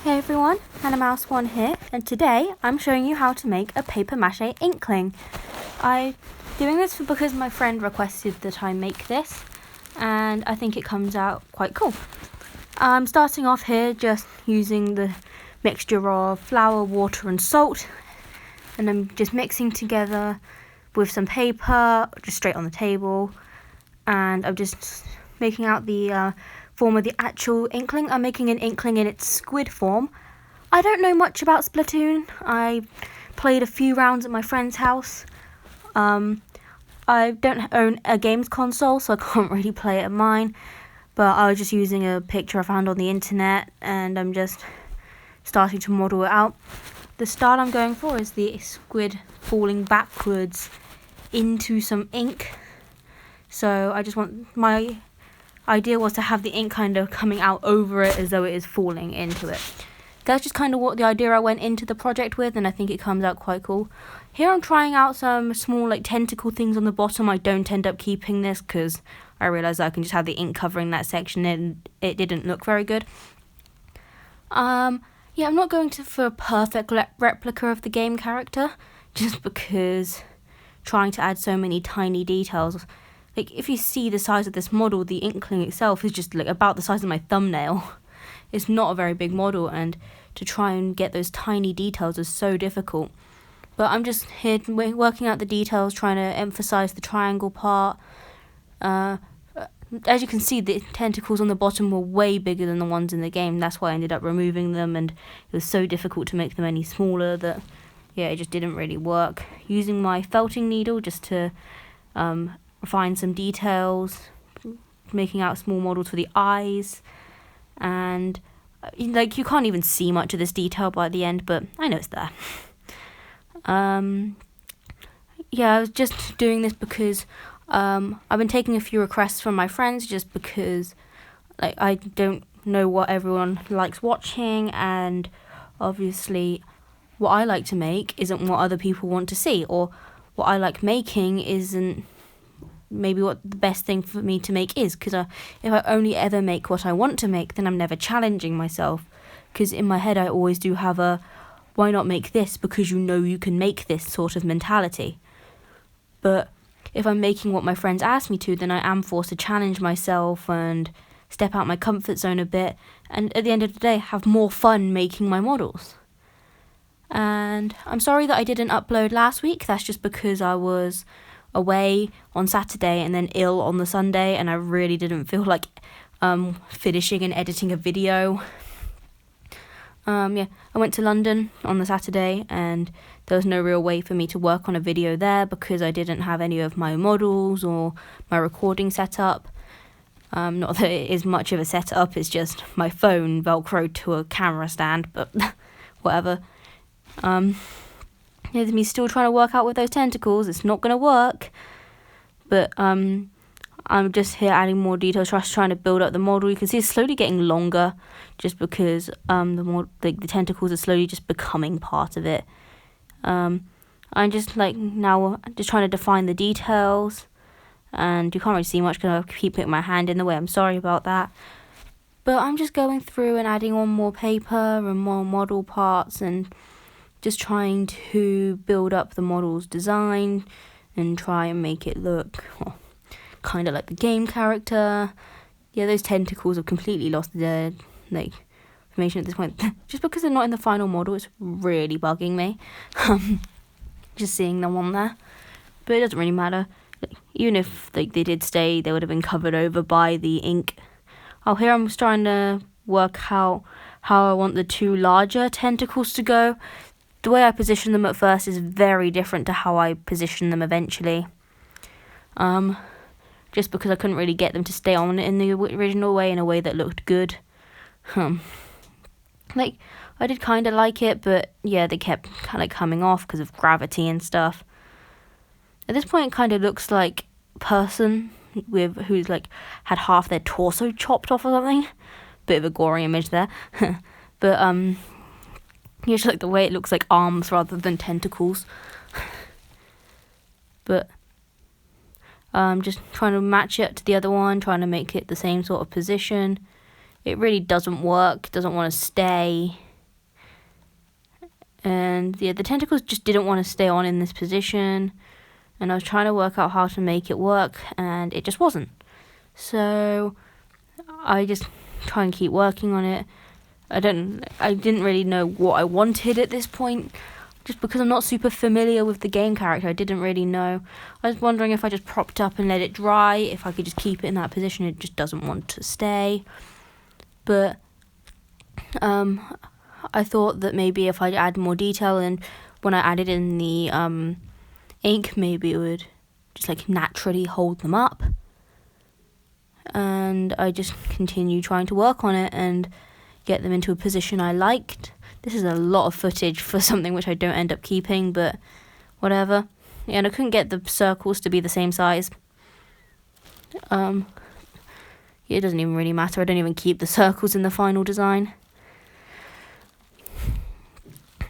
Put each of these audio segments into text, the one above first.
Hey everyone, Hannah Mouse 1 here, and today I'm showing you how to make a Papier-Mache Inkling. I'm doing this because my friend requested that I make this, and I think it comes out quite cool. I'm starting off here just using the mixture of flour, water and salt, and I'm just mixing together with some paper, just straight on the table, and I'm just making out the form of the actual Inkling. I'm making an Inkling in its squid form. I don't know much about Splatoon. I played a few rounds at my friend's house. I don't own a games console, so I can't really play it at mine. But I was just using a picture I found on the internet, and I'm just starting to model it out. The style I'm going for is the squid falling backwards into some ink. So I just want, my idea was to have the ink kind of coming out over it as though it is falling into it. That's just kind of what the idea I went into the project with, and I think it comes out quite cool. Here I'm trying out some small tentacle things on the bottom. I don't end up keeping this because I realised I can just have the ink covering that section and it didn't look very good. Yeah, I'm not going for a perfect replica of the game character, just because trying to add so many tiny details. If you see the size of this model, the Inkling itself is just about the size of my thumbnail. It's not a very big model, and to try and get those tiny details is so difficult. But I'm just here working out the details, trying to emphasize the triangle part. As you can see, the tentacles on the bottom were way bigger than the ones in the game. That's why I ended up removing them, and it was so difficult to make them any smaller that, yeah, it just didn't really work. Using my felting needle just to refine some details, making out small models for the eyes, and you can't even see much of this detail by the end, but I know it's there. Yeah, I was just doing this because I've been taking a few requests from my friends, just because I don't know what everyone likes watching, and obviously what I like to make isn't what other people want to see, or what I like making isn't maybe what the best thing for me to make is, because if I only ever make what I want to make, then I'm never challenging myself, because in my head I always do have a why not make this because you know you can make this sort of mentality. But if I'm making what my friends ask me to, then I am forced to challenge myself and step out my comfort zone a bit, and at the end of the day have more fun making my models. And I'm sorry that I didn't upload last week. That's just because I was away on Saturday and then ill on the Sunday, and I really didn't feel like finishing and editing a video. I went to London on the Saturday, and there was no real way for me to work on a video there because I didn't have any of my models or my recording set up. Not that it is much of a setup, it's just my phone velcroed to a camera stand, but whatever. There's me still trying to work out with those tentacles. It's not going to work. But I'm just here adding more details, just trying to build up the model. You can see it's slowly getting longer just because the tentacles are slowly just becoming part of it. I'm just now just trying to define the details. And you can't really see much because I keep putting my hand in the way. I'm sorry about that. But I'm just going through and adding on more paper and more model parts, and just trying to build up the model's design and try and make it look kind of like the game character. Yeah, those tentacles have completely lost their information at this point. Just because they're not in the final model, it's really bugging me. Just seeing them on there. But it doesn't really matter. Even if they did stay, they would have been covered over by the ink. Oh, here I'm just trying to work out how I want the two larger tentacles to go. The way I position them at first is very different to how I position them eventually. Just because I couldn't really get them to stay on in the original way, in a way that looked good. I did kind of like it, but yeah, they kept kind of coming off because of gravity and stuff. At this point, it kind of looks like a person who's had half their torso chopped off or something. Bit of a gory image there. But you just the way it looks like arms rather than tentacles. But just trying to match it to the other one, trying to make it the same sort of position. It really doesn't work, doesn't want to stay. And yeah, the tentacles just didn't want to stay on in this position, and I was trying to work out how to make it work, and it just wasn't. So I just try and keep working on it. I didn't really know what I wanted at this point, just because I'm not super familiar with the game character. I didn't really know. I was wondering if I just propped up and let it dry, if I could just keep it in that position. It just doesn't want to stay. But I thought that maybe if I add more detail, and when I added in the ink, maybe it would just like naturally hold them up. And I just continue trying to work on it and get them into a position I liked. This is a lot of footage for something which I don't end up keeping, but whatever. Yeah, and I couldn't get the circles to be the same size. It doesn't even really matter. I don't even keep the circles in the final design.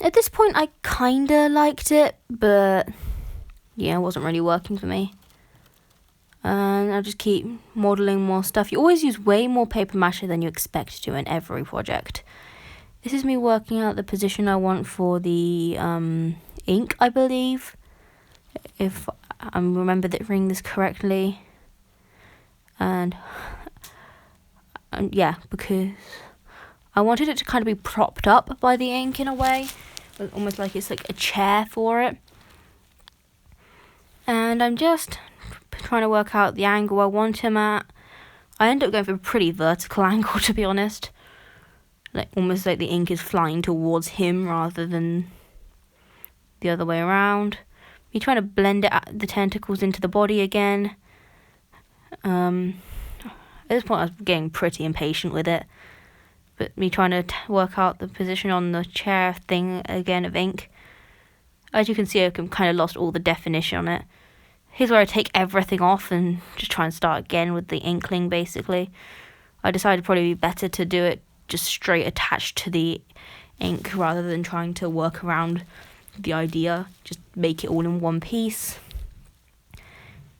At this point, I kinda liked it, but yeah, it wasn't really working for me. And I'll just keep modelling more stuff. You always use way more paper-mache than you expect to in every project. This is me working out the position I want for the ink, I believe, if I remembering this correctly. And yeah, because I wanted it to kind of be propped up by the ink in a way, almost like it's like a chair for it. And I'm just trying to work out the angle I want him at. I end up going for a pretty vertical angle, to be honest. Like almost like the ink is flying towards him rather than the other way around. Me trying to blend the tentacles into the body again. At this point I was getting pretty impatient with it. But me trying to work out the position on the chair thing again of ink. As you can see, I've kind of lost all the definition on it. Here's where I take everything off and just try and start again with the Inkling, basically. I decided it'd probably be better to do it just straight attached to the ink rather than trying to work around the idea. Just make it all in one piece.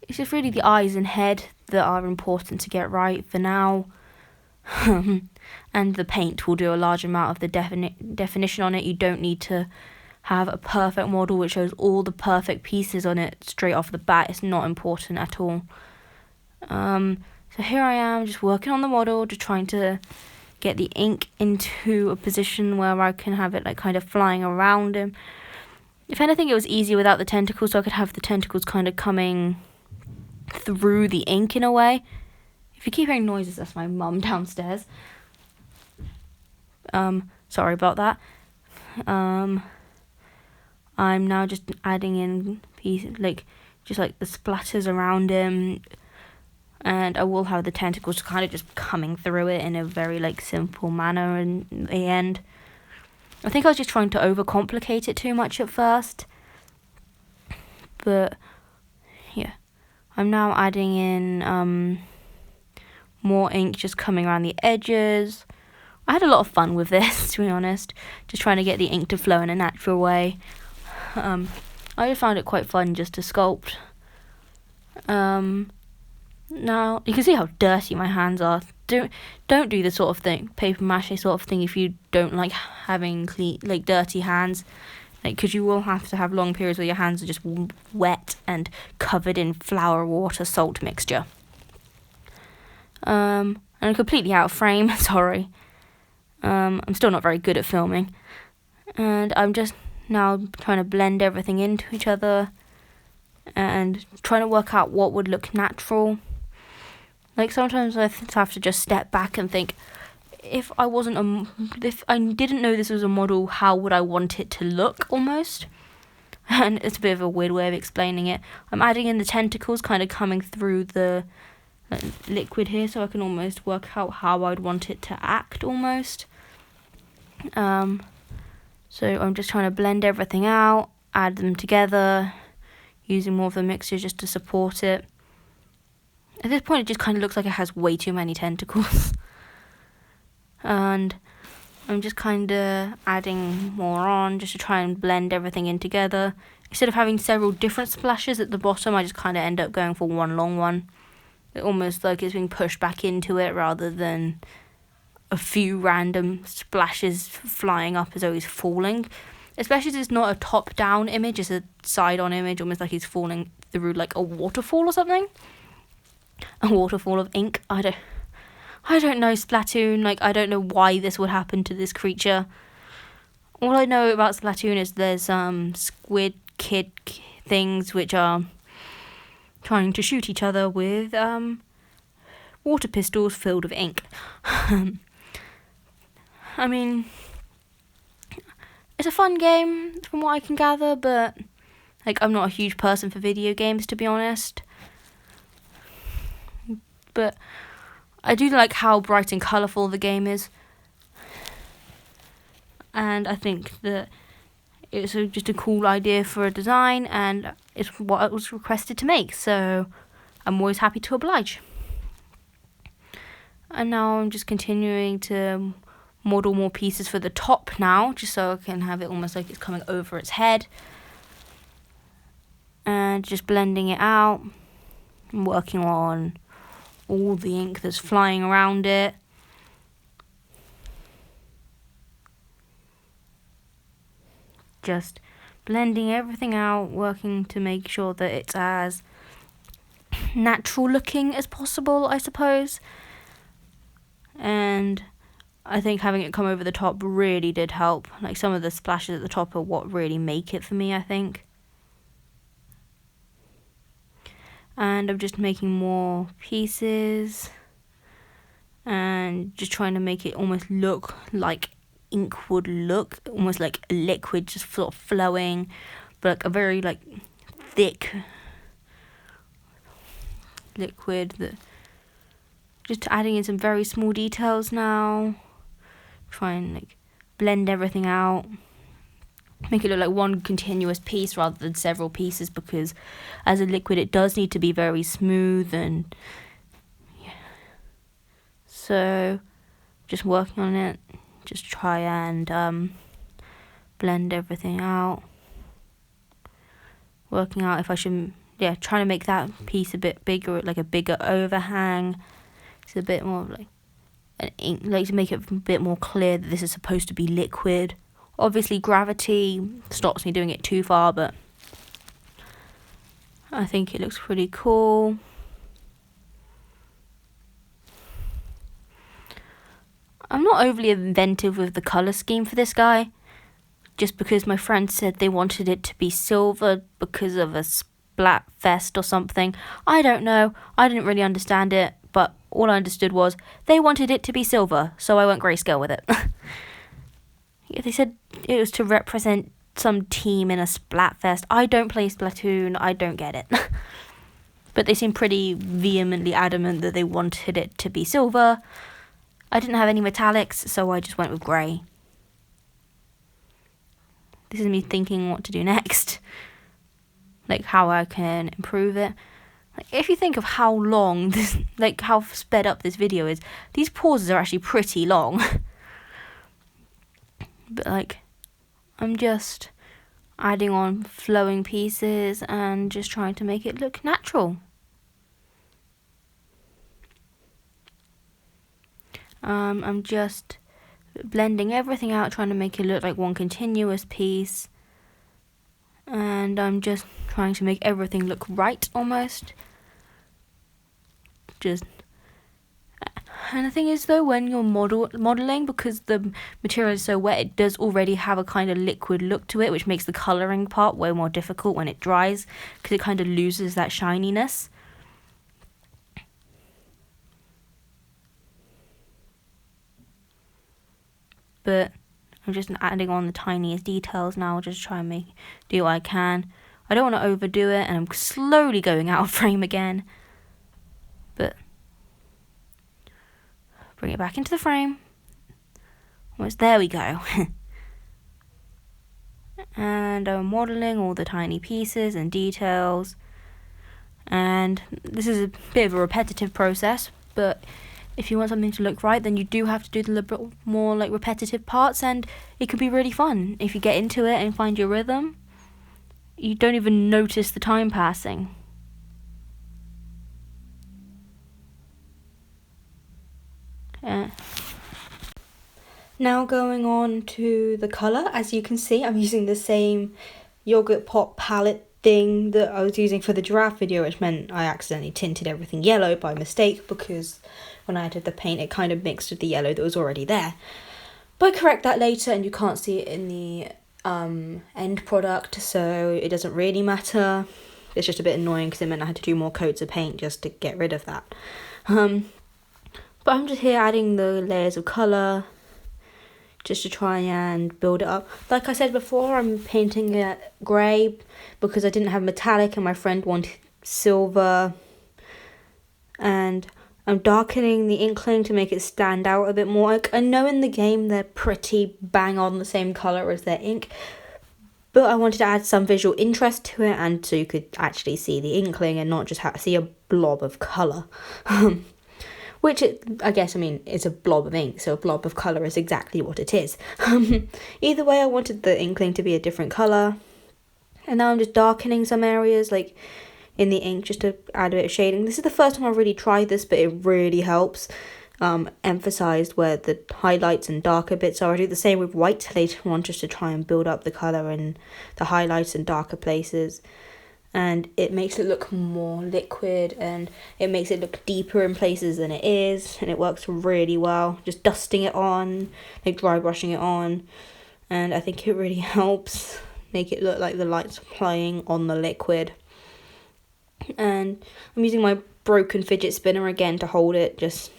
It's just really the eyes and head that are important to get right for now. And the paint will do a large amount of the definition on it. You don't need to have a perfect model which shows all the perfect pieces on it straight off the bat. It's not important at all. So here I am just working on the model, just trying to get the ink into a position where I can have it like kind of flying around him. If anything, it was easier without the tentacles, so I could have the tentacles kind of coming through the ink in a way. If you keep hearing noises, that's my mum downstairs. Sorry about that. I'm now just adding in pieces, just like the splatters around him, and I will have the tentacles kind of just coming through it in a very simple manner in the end. I think I was just trying to overcomplicate it too much at first, but yeah, I'm now adding in more ink just coming around the edges. I had a lot of fun with this, to be honest, just trying to get the ink to flow in a natural way. I just found it quite fun just to sculpt. Now you can see how dirty my hands are. Don't do this sort of thing, paper-mache sort of thing, if you don't like having clean, dirty hands, because you will have to have long periods where your hands are just wet and covered in flour, water, salt mixture. And I'm completely out of frame. Sorry. I'm still not very good at filming, and I'm just now trying to blend everything into each other and trying to work out what would look natural. Sometimes I have to just step back and think, if I didn't know this was a model, how would I want it to look, almost? And it's a bit of a weird way of explaining it. I'm adding in the tentacles kind of coming through the liquid here, so I can almost work out how I'd want it to act, almost. So I'm just trying to blend everything out, add them together, using more of the mixture just to support it. At this point, it just kind of looks like it has way too many tentacles. And I'm just kind of adding more on just to try and blend everything in together. Instead of having several different splashes at the bottom, I just kind of end up going for one long one. Almost like it's being pushed back into it rather than a few random splashes flying up as though he's falling. especially as it's not a top-down image, it's a side-on image, almost like he's falling through like a waterfall or something. A waterfall of ink. I don't know, Splatoon. Like, I don't know why this would happen to this creature. All I know about Splatoon is there's squid kid things which are trying to shoot each other with water pistols filled with ink. I mean, it's a fun game from what I can gather, but like, I'm not a huge person for video games, to be honest. But I do like how bright and colourful the game is. And I think that it's just a cool idea for a design, and it's what I was requested to make, so I'm always happy to oblige. And now I'm just continuing to model more pieces for the top now, just so I can have it almost like it's coming over its head. And just blending it out. I'm working on all the ink that's flying around it. Just blending everything out, working to make sure that it's as natural looking as possible, I suppose. And I think having it come over the top really did help. Like, some of the splashes at the top are what really make it for me, I think. And I'm just making more pieces and just trying to make it almost look like ink would look, almost like a liquid just sort of flowing, but like a very like thick liquid. That just adding in some very small details now, try and like blend everything out, make it look like one continuous piece rather than several pieces, because as a liquid it does need to be very smooth. And yeah, so just working on it, just try and blend everything out, working out if I should, trying to make that piece a bit bigger, like a bigger overhang. It's a bit more like an ink, like to make it a bit more clear that this is supposed to be liquid. Obviously gravity stops me doing it too far, but I think it looks pretty cool. I'm not overly inventive with the colour scheme for this guy, just because my friend said they wanted it to be silver because of a splat fest or something. I don't know, I didn't really understand it, but all I understood was they wanted it to be silver, so I went grayscale with it. They said it was to represent some team in a Splatfest. I don't play Splatoon, I don't get it. But they seem pretty vehemently adamant that they wanted it to be silver. I didn't have any metallics, so I just went with grey. This is me thinking what to do next. Like, how I can improve it. Like, if you think of how long this, like how sped up this video is, these pauses are actually pretty long. But like, I'm just adding on flowing pieces and just trying to make it look natural. I'm just blending everything out, trying to make it look like one continuous piece. And I'm just trying to make everything look right, almost. And the thing is, though, when you're modelling, because the material is so wet, it does already have a kind of liquid look to it, which makes the colouring part way more difficult when it dries, because it kind of loses that shininess. But I'm just adding on the tiniest details now, just try and do what I can. I don't want to overdo it, and I'm slowly going out of frame again. But bring it back into the frame. Almost there we go. And I'm modelling all the tiny pieces and details. And this is a bit of a repetitive process, but if you want something to look right, then you do have to do the little bit more like repetitive parts, and it can be really fun if you get into it and find your rhythm. You don't even notice the time passing. Now going on to the colour. As you can see, I'm using the same yogurt pot palette thing that I was using for the giraffe video, which meant I accidentally tinted everything yellow by mistake because when I added the paint it kind of mixed with the yellow that was already there. But I correct that later and you can't see it in the end product, so it doesn't really matter. It's just a bit annoying because it meant I had to do more coats of paint just to get rid of that. But I'm just here adding the layers of colour just to try and build it up. Like I said before, I'm painting it grey because I didn't have metallic and my friend wanted silver. And I'm darkening the Inkling to make it stand out a bit more. Like, I know in the game they're pretty bang on the same colour as their ink, but I wanted to add some visual interest to it and so you could actually see the Inkling and not just see a blob of colour. Which, it's a blob of ink, so a blob of colour is exactly what it is. Either way, I wanted the Inkling to be a different colour. And now I'm just darkening some areas, like in the ink, just to add a bit of shading. This is the first time I've really tried this, but it really helps emphasise where the highlights and darker bits are. I do the same with white later on, just to try and build up the colour in the highlights and darker places. And it makes it look more liquid and it makes it look deeper in places than it is, and it works really well. Just dusting it on, like dry brushing it on, and I think it really helps make it look like the light's playing on the liquid. And I'm using my broken fidget spinner again to hold it, just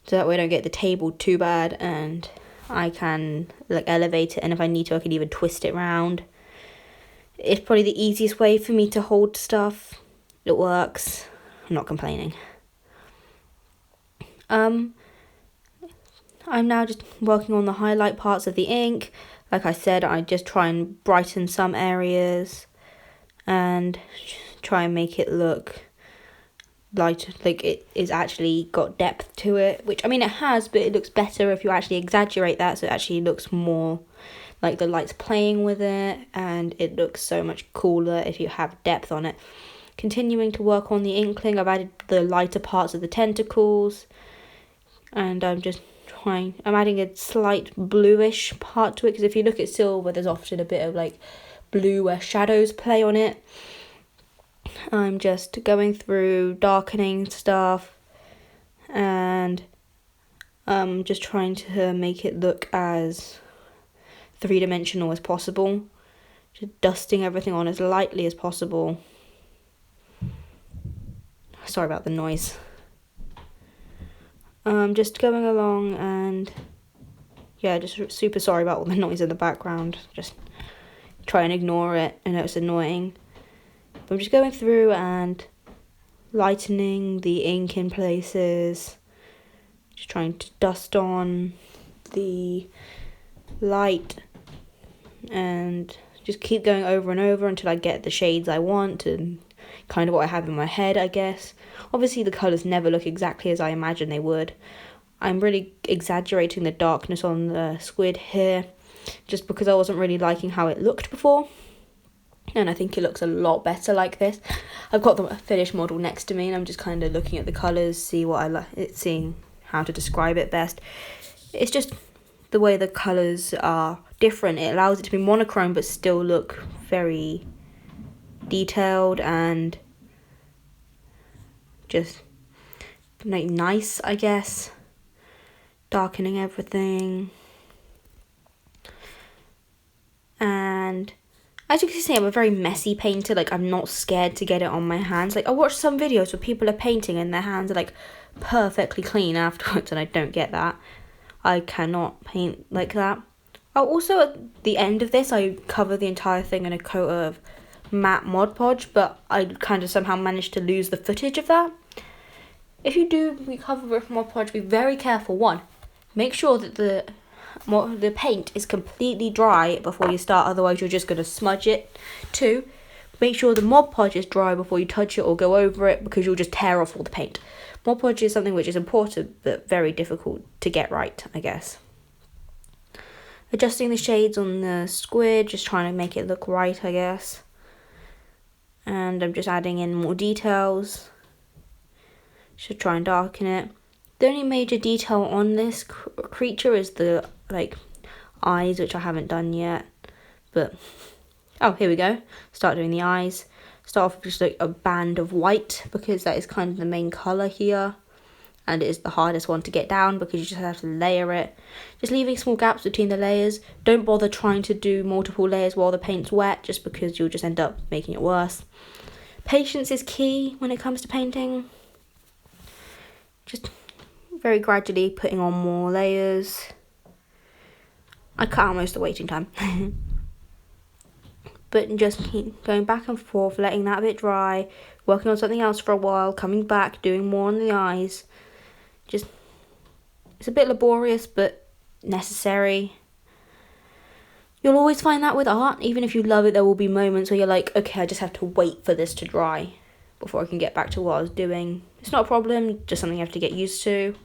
so that way I don't get the table too bad, and I can like elevate it, and if I need to I can even twist it round. It's probably the easiest way for me to hold stuff. It works. I'm not complaining. I'm now just working on the highlight parts of the ink. Like I said, I just try and brighten some areas and try and make it look lighter, like it is actually got depth to it, which it has, but it looks better if you actually exaggerate that, so it actually looks more like the light's playing with it, and it looks so much cooler if you have depth on it. Continuing to work on the Inkling, I've added the lighter parts of the tentacles, and I'm adding a slight bluish part to it, because if you look at silver, there's often a bit of like blue where shadows play on it. I'm just going through darkening stuff, and I'm just trying to make it look as three-dimensional as possible, just dusting everything on as lightly as possible. Sorry about the noise. Just going along, and just super sorry about all the noise in the background. Just try and ignore it. I know it's annoying, but I'm just going through and lightening the ink in places, just trying to dust on the light, and just keep going over and over until I get the shades I want and kind of what I have in my head, I guess. Obviously the colours never look exactly as I imagine they would. I'm really exaggerating the darkness on the squid here, just because I wasn't really liking how it looked before, and I think it looks a lot better like this. I've got the finished model next to me, and I'm just kind of looking at the colours, seeing how to describe it best. It's just the way the colours are different. It allows it to be monochrome but still look very detailed and just like nice, I guess. Darkening everything. And as you can see, I'm a very messy painter. Like, I'm not scared to get it on my hands. Like, I watch some videos where people are painting and their hands are like perfectly clean afterwards, and I don't get that. I cannot paint like that. Oh, also at the end of this, I cover the entire thing in a coat of matte Mod Podge, but I kind of somehow managed to lose the footage of that. If you do recover with Mod Podge, be very careful. One, make sure that the paint is completely dry before you start, otherwise you're just going to smudge it. Two, make sure the Mod Podge is dry before you touch it or go over it, because you'll just tear off all the paint. Mod Podge is something which is important but very difficult to get right, I guess. Adjusting the shades on the squid, just trying to make it look right, I guess. And I'm just adding in more details to try and darken it. The only major detail on this creature is the like eyes, which I haven't done yet. But oh, here we go. Start doing the eyes. Start off with just like a band of white, because that is kind of the main colour here. And it is the hardest one to get down because you just have to layer it. Just leaving small gaps between the layers. Don't bother trying to do multiple layers while the paint's wet, just because you'll just end up making it worse. Patience is key when it comes to painting. Just very gradually putting on more layers. I cut out most of the waiting time. But just keep going back and forth, letting that bit dry, working on something else for a while, coming back, doing more on the eyes. Just, it's a bit laborious, but necessary. You'll always find that with art. Even if you love it, there will be moments where you're like, okay, I just have to wait for this to dry before I can get back to what I was doing. It's not a problem, just something you have to get used to.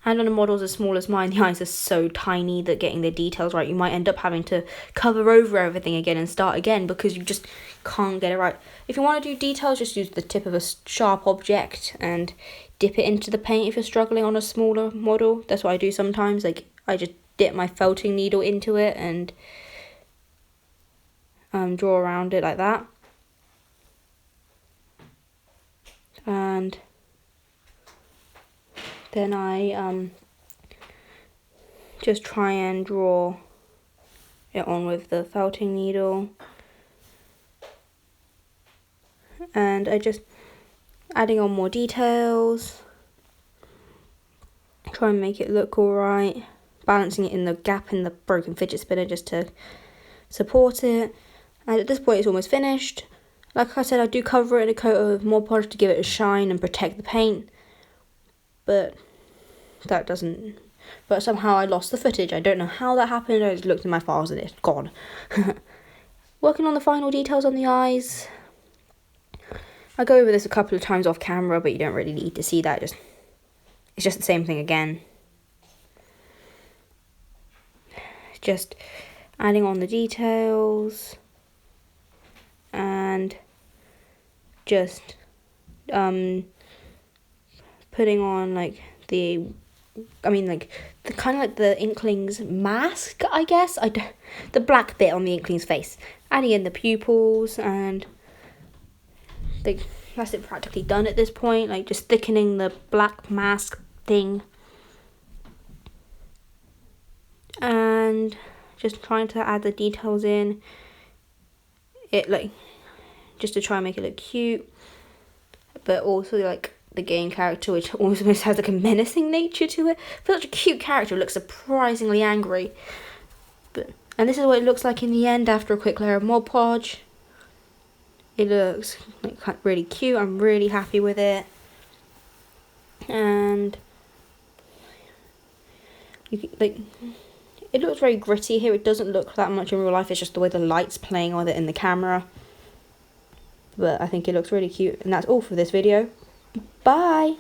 And on a models as small as mine, the eyes are so tiny that getting the details right, you might end up having to cover over everything again and start again because you just can't get it right. If you want to do details, just use the tip of a sharp object and dip it into the paint if you're struggling on a smaller model. That's what I do sometimes. Like, I just dip my felting needle into it and draw around it like that. And then I just try and draw it on with the felting needle. And I just adding on more details. Try and make it look alright. Balancing it in the gap in the broken fidget spinner just to support it. And at this point it's almost finished. Like I said, I do cover it in a coat of Mod Podge to give it a shine and protect the paint. But that doesn't, but somehow I lost the footage. I don't know how that happened. I just looked in my files and it's gone. Working on the final details on the eyes. I go over this a couple of times off camera, but you don't really need to see that. It's just the same thing again. Just adding on the details and just putting on like the kind of like the Inkling's mask, I guess. The black bit on the Inkling's face. Adding in the pupils, and that's it practically done at this point. Like, just thickening the black mask thing. And just trying to add the details in. It, like, just to try and make it look cute. But also, like, the game character, which almost has like a menacing nature to it. For such a cute character, it looks surprisingly angry. And this is what it looks like in the end after a quick layer of Mod Podge. It looks like really cute. I'm really happy with it. And it looks very gritty here. It doesn't look that much in real life. It's just the way the light's playing with it in the camera. But I think it looks really cute. And that's all for this video. Bye!